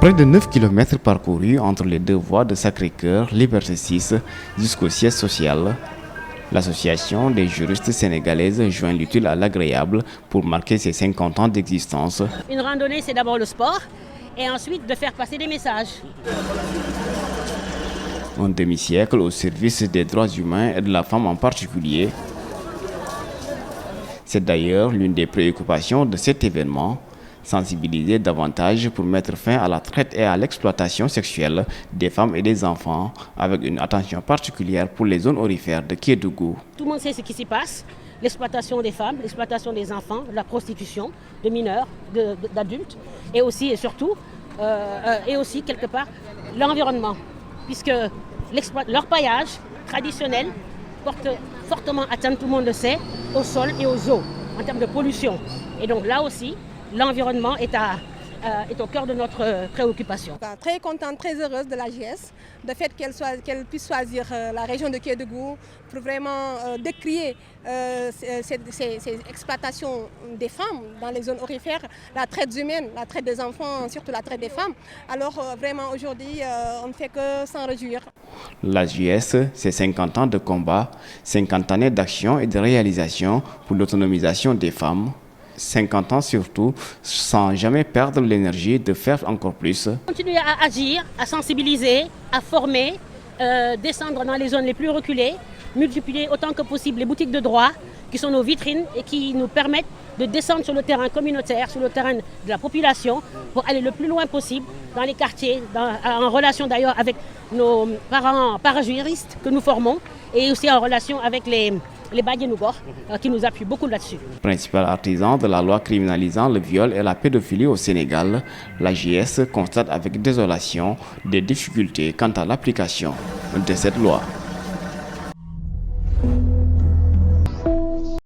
Près de 9 km parcourus entre les deux voies de Sacré-Cœur, Liberté 6 jusqu'au siège social. L'association des juristes sénégalaises joint l'utile à l'agréable pour marquer ses 50 ans d'existence. Une randonnée, c'est d'abord le sport et ensuite de faire passer des messages. Un demi-siècle au service des droits humains et de la femme en particulier. C'est d'ailleurs l'une des préoccupations de cet événement. Sensibiliser davantage pour mettre fin à la traite et à l'exploitation sexuelle des femmes et des enfants, avec une attention particulière pour les zones aurifères de Kédougou. Tout le monde sait ce qui s'y passe, l'exploitation des femmes, l'exploitation des enfants, la prostitution de mineurs, d'adultes, et aussi et surtout, quelque part, l'environnement, puisque l'orpaillage traditionnel porte fortement atteinte, tout le monde le sait, au sol et aux eaux, en termes de pollution. Et donc là aussi, l'environnement est au cœur de notre préoccupation. Très contente, très heureuse de l'AGS, de fait qu'elle puisse choisir la région de Kédougou pour vraiment décrier ces exploitations des femmes dans les zones aurifères, la traite humaine, la traite des enfants, surtout la traite des femmes. Alors vraiment aujourd'hui, on ne fait que s'en réjouir. L'AGS, c'est 50 ans de combat, 50 années d'action et de réalisation pour l'autonomisation des femmes. 50 ans surtout, sans jamais perdre l'énergie de faire encore plus. Continuer à agir, à sensibiliser, à former, descendre dans les zones les plus reculées, multiplier autant que possible les boutiques de droit qui sont nos vitrines et qui nous permettent de descendre sur le terrain communautaire, sur le terrain de la population pour aller le plus loin possible dans les quartiers, en relation d'ailleurs avec nos parents parajuristes que nous formons et aussi en relation avec les Badianougor qui nous appuient beaucoup là-dessus. Principal artisan de la loi criminalisant le viol et la pédophilie au Sénégal, l'AGS constate avec désolation des difficultés quant à l'application de cette loi.